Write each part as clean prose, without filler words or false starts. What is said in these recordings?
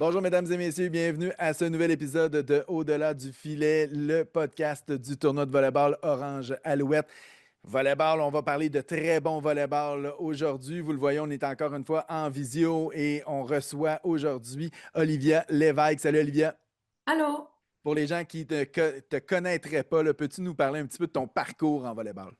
Bonjour, mesdames et messieurs, bienvenue à ce nouvel épisode de Au-delà du filet, le podcast du tournoi de volleyball Orange Alouette. Volleyball, on va parler de très bon volleyball aujourd'hui. Vous le voyez, on est encore une fois en visio et on reçoit aujourd'hui Olivia Lévesque. Salut Olivia. Allô? Pour les gens qui ne te connaîtraient pas, là, peux-tu nous parler un petit peu de ton parcours en volleyball?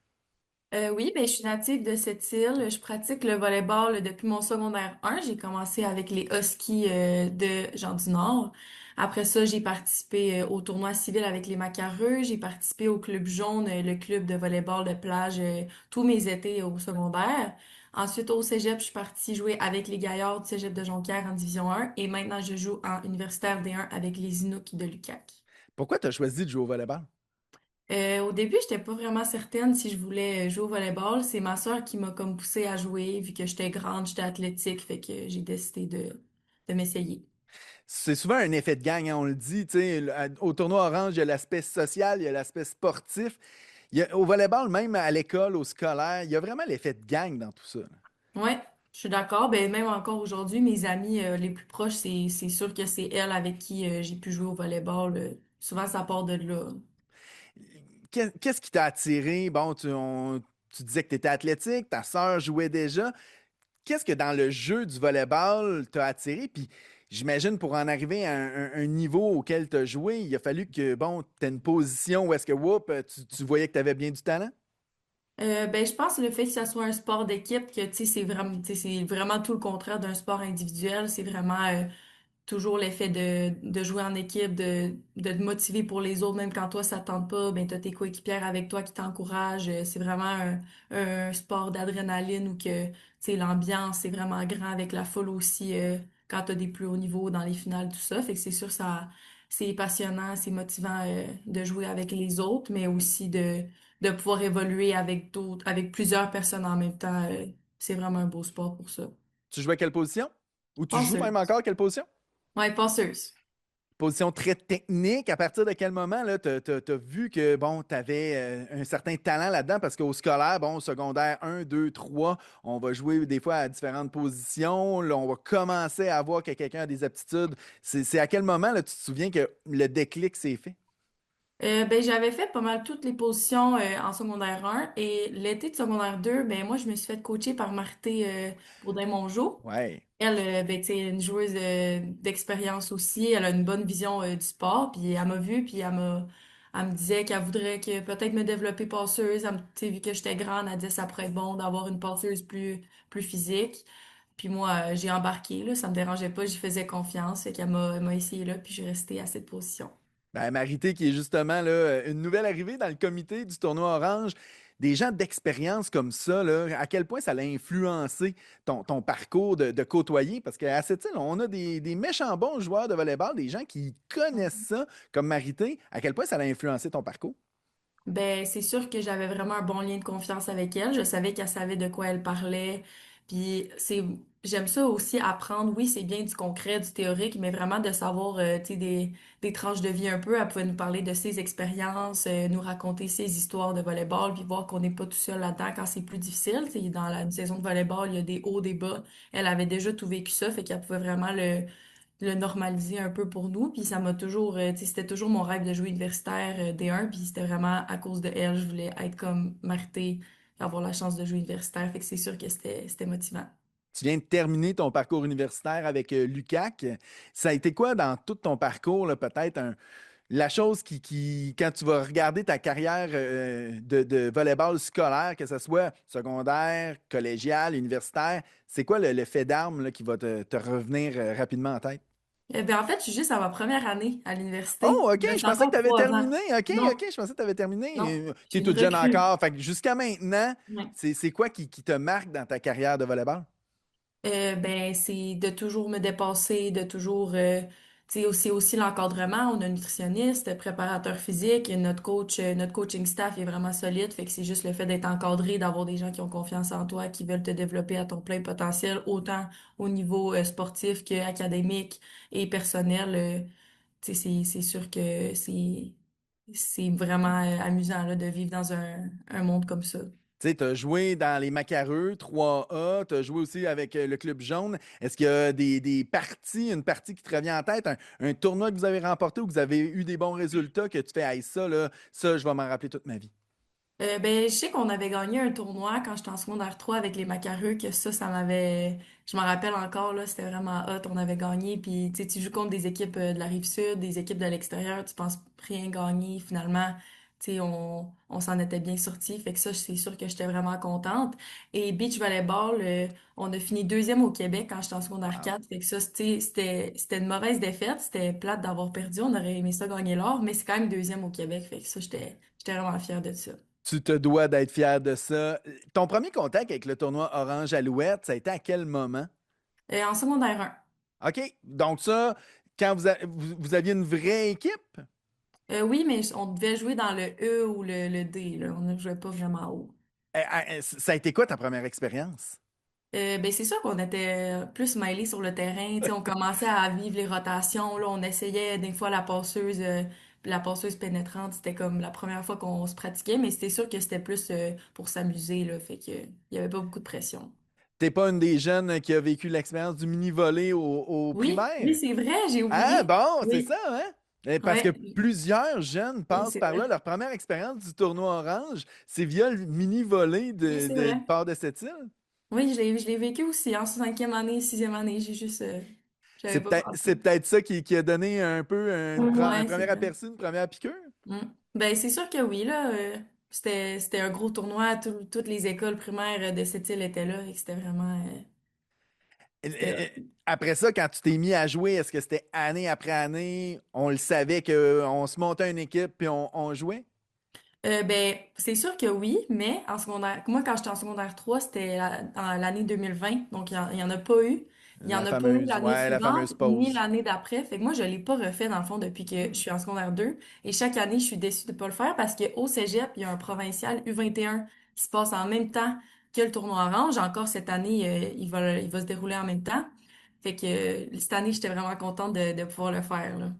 Oui, ben, je suis native de cette île. Je pratique le volleyball depuis mon secondaire 1. J'ai commencé avec les Huskies de Jean du Nord. Après ça, j'ai participé au tournoi civil avec les Macareux. J'ai participé au Club Jaune, le club de volleyball de plage, tous mes étés au secondaire. Ensuite, au cégep, je suis partie jouer avec les Gaillards du cégep de Jonquière en Division 1. Et maintenant, je joue en universitaire D1 avec les Inuks de l'UQAC. Pourquoi tu as choisi de jouer au volleyball? Au début, j'étais pas vraiment certaine si je voulais jouer au volleyball. C'est ma sœur qui m'a comme poussée à jouer, vu que j'étais grande, j'étais athlétique, fait que j'ai décidé de m'essayer. C'est souvent un effet de gang, hein, on le dit. Tu sais, au tournoi Orange, il y a l'aspect social, il y a l'aspect sportif. Au volleyball, même à l'école, au scolaire, il y a vraiment l'effet de gang dans tout ça. Ouais, je suis d'accord. Ben, même encore aujourd'hui, mes amis les plus proches, c'est sûr que c'est elle avec qui j'ai pu jouer au volleyball. Souvent, ça part de là. Qu'est-ce qui t'a attiré? Bon, tu disais que tu étais athlétique, ta sœur jouait déjà. Qu'est-ce que dans le jeu du volleyball t'a attiré? Puis j'imagine pour en arriver à un niveau auquel tu as joué, il a fallu que, bon, tu aies une position où est-ce que, whoop, tu voyais que tu avais bien du talent? Ben, je pense que le fait que ça soit un sport d'équipe, que tu sais, c'est vraiment tout le contraire d'un sport individuel. C'est vraiment toujours l'effet de jouer en équipe, de te motiver pour les autres, même quand toi, ça te tente pas, ben, t'as tes coéquipières avec toi qui t'encouragent. C'est vraiment un sport d'adrénaline où que, tu sais, l'ambiance, c'est vraiment grand avec la foule aussi, quand t'as des plus hauts niveaux dans les finales, tout ça. Fait que c'est sûr, c'est passionnant, c'est motivant, de jouer avec les autres, mais aussi de pouvoir évoluer avec d'autres, avec plusieurs personnes en même temps. C'est vraiment un beau sport pour ça. Tu jouais à quelle position? Ou tu joues même Passeuse. encore à quelle position? Ouais, passeuse. Position très technique. À partir de quel moment, là, t'as vu que, bon, tu avais un certain talent là-dedans? Parce qu'au scolaire, bon, au secondaire 1, 2, 3, on va jouer des fois à différentes positions. Là, on va commencer à voir que quelqu'un a des aptitudes. C'est à quel moment, là, tu te souviens que le déclic s'est fait? Ben, j'avais fait pas mal toutes les positions en secondaire 1 et l'été de secondaire 2, ben moi je me suis fait coacher par Marthe Bourdin-Mongeau. Ouais. Elle, ben, tu sais, une joueuse d'expérience aussi, elle a une bonne vision du sport, puis elle m'a vue, puis elle me disait qu'elle voudrait que peut-être me développer passeuse. Tu sais, vu que j'étais grande, elle disait que ça pourrait être bon d'avoir une passeuse plus physique. Puis moi, j'ai embarqué, là, ça me dérangeait pas, j'y faisais confiance, fait elle m'a essayé là, puis j'ai resté à cette position. Ben, Marité, qui est justement là, une nouvelle arrivée dans le comité du tournoi Orange, des gens d'expérience comme ça, là, à quel point ça l'a influencé ton parcours de côtoyer? Parce qu'à cette île, on a des méchants bons joueurs de volleyball, des gens qui connaissent ça, comme Marité. À quel point ça l'a influencé ton parcours? Ben, c'est sûr que j'avais vraiment un bon lien de confiance avec elle. Je savais qu'elle savait de quoi elle parlait. Puis j'aime ça aussi apprendre. Oui, c'est bien du concret, du théorique, mais vraiment de savoir, tu sais, des tranches de vie un peu. Elle pouvait nous parler de ses expériences, nous raconter ses histoires de volleyball, puis voir qu'on n'est pas tout seul là-dedans quand c'est plus difficile. Tu sais, dans une saison de volleyball, il y a des hauts, des bas. Elle avait déjà tout vécu ça, fait qu'elle pouvait vraiment le normaliser un peu pour nous. Puis ça m'a toujours, tu sais, c'était toujours mon rêve de jouer universitaire D1. Puis c'était vraiment à cause de elle, je voulais être comme Marté, avoir la chance de jouer universitaire. Fait que c'est sûr que c'était motivant. Tu viens de terminer ton parcours universitaire avec l'UQAC. Ça a été quoi dans tout ton parcours, là, peut-être la chose quand tu vas regarder ta carrière de volleyball scolaire, que ce soit secondaire, collégial, universitaire, c'est quoi le fait d'armes là, qui va te revenir rapidement en tête? Ben, en fait, je suis juste à ma première année à l'université. Oh, OK, Il me reste je pensais que encore tu avais 3 ans. terminé. OK, Non, OK, je pensais que tu avais non, terminé. je Tu es suis une toute jeune recrue. encore. Fait que jusqu'à maintenant, Ouais. c'est quoi qui te marque dans ta carrière de volleyball? Ben, c'est de toujours me dépasser, de toujours, tu sais, c'est aussi l'encadrement. On a un nutritionniste, préparateur physique, et notre coach, notre coaching staff est vraiment solide. Fait que c'est juste le fait d'être encadré, d'avoir des gens qui ont confiance en toi, qui veulent te développer à ton plein potentiel, autant au niveau sportif qu'académique et personnel. Tu sais, c'est sûr que c'est vraiment amusant là, de vivre dans un monde comme ça. Tu sais, tu as joué dans les Macareux 3A, tu as joué aussi avec le Club Jaune. Est-ce qu'il y a des parties, une partie qui te revient en tête, un tournoi que vous avez remporté ou que vous avez eu des bons résultats que tu fais, hey, ça, là, ça, je vais m'en rappeler toute ma vie? Ben, je sais qu'on avait gagné un tournoi quand j'étais en secondaire 3 avec les Macareux, que ça m'avait... Je m'en rappelle encore, là, c'était vraiment hot, on avait gagné, puis tu sais, tu joues contre des équipes de la Rive-Sud, des équipes de l'extérieur, tu penses rien gagner, finalement, tu sais, on s'en était bien sortis, fait que ça, c'est sûr que j'étais vraiment contente. Et beach volleyball, on a fini deuxième au Québec quand j'étais en secondaire Wow. 4, fait que ça, c'était une mauvaise défaite, c'était plate d'avoir perdu, on aurait aimé ça gagner l'or, mais c'est quand même deuxième au Québec, fait que ça, j'étais vraiment fière de ça. Tu te dois d'être fier de ça. Ton premier contact avec le tournoi Orange Alouette, ça a été à quel moment? En secondaire 1. OK. Donc ça, quand vous aviez une vraie équipe? Oui, mais on devait jouer dans le E ou le D, là. On ne jouait pas vraiment haut. Ça a été quoi ta première expérience? Ben c'est sûr qu'on était plus mêlés sur le terrain. Tu sais, on commençait à vivre les rotations. Là, on essayait des fois la passeuse pénétrante. C'était comme la première fois qu'on se pratiquait, mais c'était sûr que c'était plus pour s'amuser, là. Fait que il y avait pas beaucoup de pression. T'es pas une des jeunes qui a vécu l'expérience du mini-volley au Oui, oui, primaire? c'est vrai, j'ai Ah oublié. bon, c'est Oui, ça, hein? Parce que ouais, plusieurs jeunes oui, passent c'est par là. vrai. Leur première expérience du tournoi Orange, c'est via le mini-volley Oui, c'est du vrai. port de cette île. Oui, je l'ai vécu aussi en cinquième année, sixième année. J'ai juste, j'avais pas C'est pensé. peut-être ça qui a donné un peu un Ouais, c'est premier vrai. aperçu, une première piqûre. Mm. Ben, c'est sûr que oui, là. C'était un gros tournoi. Toutes les écoles primaires de cette île étaient là et que c'était vraiment. Euh, C'était euh, hot. Après ça, quand tu t'es mis à jouer, est-ce que c'était année après année, on le savait qu'on se montait une équipe puis on jouait? Ben, c'est sûr que oui, mais en secondaire, moi, quand j'étais en secondaire 3 c'était dans l'année 2020, donc il y en a pas eu. Il y en a pas eu l'année La suivante, fameuse ni pause. l'année d'après. Fait que moi, je l'ai pas refait, dans le fond, depuis que je suis en secondaire 2. Et chaque année, je suis déçue de pas le faire parce qu'au cégep, il y a un provincial U21 qui se passe en même temps que le tournoi orange. Encore cette année, il va se dérouler en même temps. Fait que cette année, j'étais vraiment contente de pouvoir le faire, là.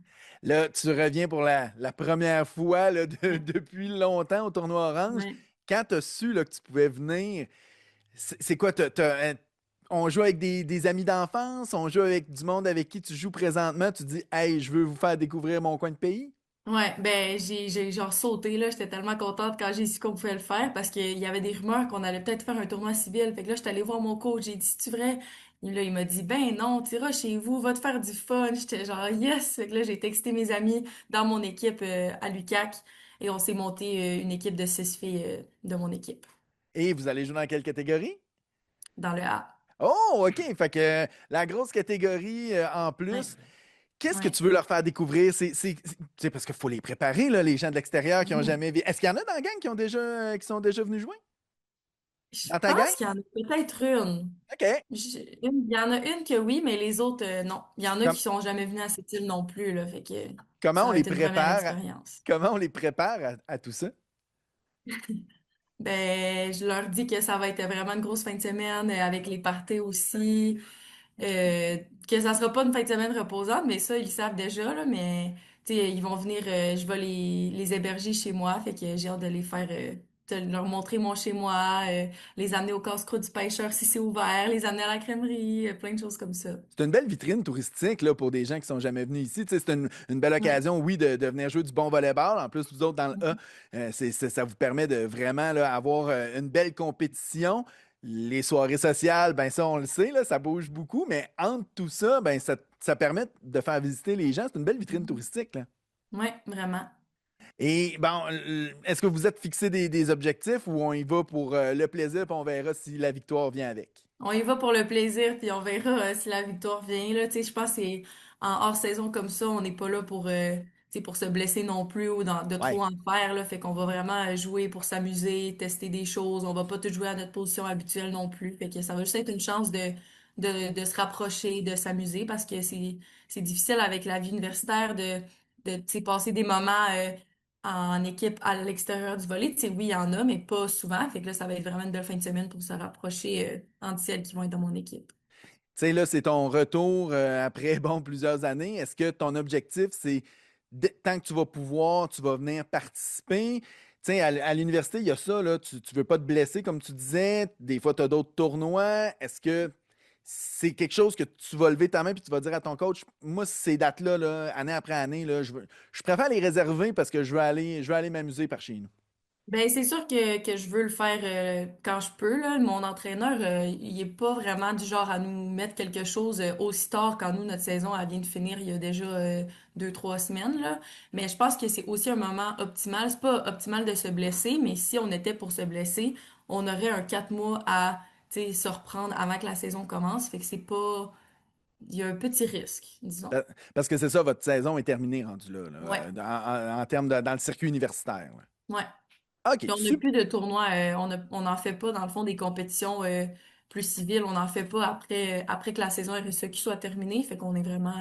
Là, tu reviens pour la première fois là, Ouais. depuis longtemps au tournoi Orange. Ouais. Quand tu as su là, que tu pouvais venir, c'est quoi? On joue avec des amis d'enfance, on joue avec du monde avec qui tu joues présentement. Tu dis, hey, je veux vous faire découvrir mon coin de pays. Ouais, ben j'ai genre sauté là, j'étais tellement contente quand j'ai su qu'on pouvait le faire parce qu'il y avait des rumeurs qu'on allait peut-être faire un tournoi civil. Fait que là, j'étais allée voir mon coach, j'ai dit c'est-tu vrai? Et là, il m'a dit ben non, t'iras chez vous, va te faire du fun. J'étais genre yes. Fait que là, j'ai texté mes amis dans mon équipe à l'UQAC et on s'est monté une équipe de 6 filles de mon équipe Et vous allez jouer dans quelle catégorie? dans le A. Oh, OK. Fait que la grosse catégorie en Ouais, plus, qu'est-ce que ouais. tu veux leur faire découvrir? C'est parce qu'il faut les préparer, là, les gens de l'extérieur qui n'ont Mhm. jamais vu. Est-ce qu'il y en a dans la gang qui sont déjà venus jouer? Je Dans ta gang? pense qu'il y en a peut-être une. OK. Il y en a une que oui, mais les autres, non. Il y en a Com- qui sont jamais venus à cette île non plus, là. Fait que Comment ça on va les être une première prépare expérience. comment on les prépare à tout ça? Ben, je leur dis que ça va être vraiment une grosse fin de semaine avec les parties aussi. Euh, que ça sera pas une fin de semaine reposante, mais ça, ils le savent déjà, là. Mais, tu sais, ils vont venir, je vais les héberger chez moi. Fait que j'ai hâte de les faire, de leur montrer mon chez moi, les amener au casse-croûte du pêcheur si c'est ouvert, les amener à la crèmerie, plein de choses comme ça. C'est une belle vitrine touristique là, pour des gens qui sont jamais venus ici. Tu sais, c'est une belle Ouais. occasion, oui, de venir jouer du bon volleyball. En plus, vous autres, dans le A, ça vous permet de vraiment là, avoir une belle compétition. Les soirées sociales, ben ça, on le sait, là, ça bouge beaucoup, mais entre tout ça, ben ça permet de faire visiter les gens. C'est une belle vitrine Mhm. touristique, là. Ouais, vraiment. Et bon, est-ce que vous êtes fixé des objectifs ou on y va pour le plaisir puis on verra si la victoire vient avec? On y va pour le plaisir, puis on verra si la victoire vient. Là, tu sais, je pense que c'est en hors-saison comme ça, on n'est pas là pour, tu sais, pour se blesser non plus ou de trop Ouais. en faire. Là, fait qu'on va vraiment jouer pour s'amuser, tester des choses. On va pas tout jouer à notre position habituelle non plus. Fait que ça va juste être une chance de se rapprocher, de s'amuser parce que c'est difficile avec la vie universitaire tu sais, passer des moments en équipe à l'extérieur du volley. Tu sais, oui, il y en a, mais pas souvent. Fait que là, ça va être vraiment une belle fin de semaine pour se rapprocher entre celles qui vont être dans mon équipe. Tu sais, là, c'est ton retour après, bon, plusieurs années. Est-ce que ton objectif, c'est, tant que tu vas pouvoir, tu vas venir participer? Tu sais, à l'université, il y a ça, là, tu ne veux pas te blesser, comme tu disais. Des fois, tu as d'autres tournois. Est-ce que c'est quelque chose que tu vas lever ta main puis tu vas dire à ton coach, moi, ces dates-là, là, année après année, là, je préfère les réserver parce que je veux aller m'amuser par chez nous. Ben, c'est sûr que je veux le faire quand je peux, là. Mon entraîneur, il est pas vraiment du genre à nous mettre quelque chose aussi tard quand nous, notre saison, elle vient de finir il y a déjà 2, 3 semaines, là. Mais je pense que c'est aussi un moment optimal. C'est pas optimal de se blesser, mais si on était pour se blesser, on aurait un 4 mois à, tu sais, se reprendre avant que la saison commence. Fait que c'est pas... Il y a un petit risque, disons. Pa- Parce que c'est ça, votre saison est terminée rendue là, Ouais, en termes dans le circuit universitaire. ouais. Là. OK, Puis on n'a super. plus de tournois, on n'en fait pas, dans le fond, des compétitions plus civiles. On n'en fait pas après que la saison RSEQ soit terminée. Fait qu'on est vraiment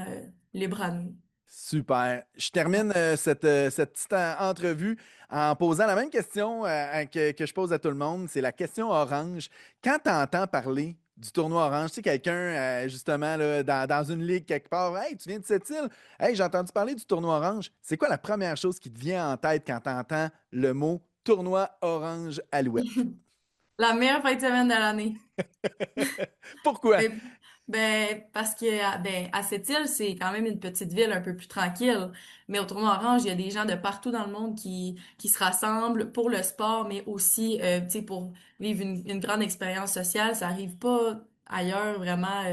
libre à nous. Super. Je Ouais. termine cette petite entrevue en posant la même question que je pose à tout le monde. C'est la question orange. Quand tu entends parler du tournoi orange, tu sais, quelqu'un, justement, là, dans une ligue quelque part, hey, tu viens de cette île, hey, j'ai entendu parler du tournoi orange. C'est quoi la première chose qui te vient en tête quand tu entends le mot tournoi orange Alouette? La meilleure fin de semaine de l'année. Pourquoi? Ben, parce que ben, à cette île, c'est quand même une petite ville un peu plus tranquille. Mais au Tournoi Orange, il y a des gens de partout dans le monde qui se rassemblent pour le sport, mais aussi tu sais, pour vivre une grande expérience sociale. Ça arrive pas ailleurs, vraiment,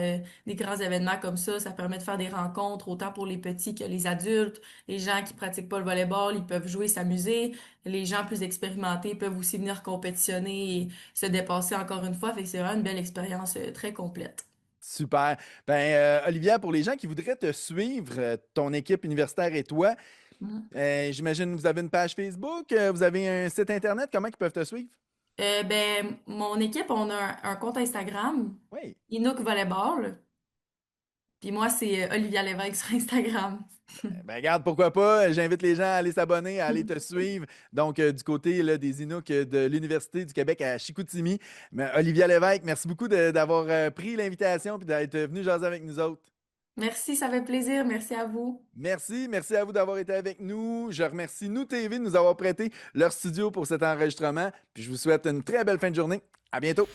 des grands événements comme ça. Ça permet de faire des rencontres, autant pour les petits que les adultes. Les gens qui pratiquent pas le volleyball, ils peuvent jouer, s'amuser. Les gens plus expérimentés peuvent aussi venir compétitionner et se dépasser encore une fois. Fait que c'est vraiment une belle expérience très complète. Super. Ben, Olivia, pour les gens qui voudraient te suivre, ton équipe universitaire et toi, Mhm. j'imagine que vous avez une page Facebook, vous avez un site Internet, comment ils peuvent te suivre? Ben, mon équipe, on a un compte Instagram, Oui. Inuk Volleyball. Puis moi, c'est Olivia Lévesque sur Instagram. Ben, regarde, pourquoi pas, j'invite les gens à aller s'abonner, à aller te suivre. Donc, du côté là, des Inuks de l'Université du Québec à Chicoutimi. Mais, Olivia Lévesque, merci beaucoup d'avoir pris l'invitation et d'être venu jaser avec nous autres. Merci, ça fait plaisir. Merci à vous. Merci à vous d'avoir été avec nous. Je remercie Nous TV de nous avoir prêté leur studio pour cet enregistrement. Puis je vous souhaite une très belle fin de journée. À bientôt.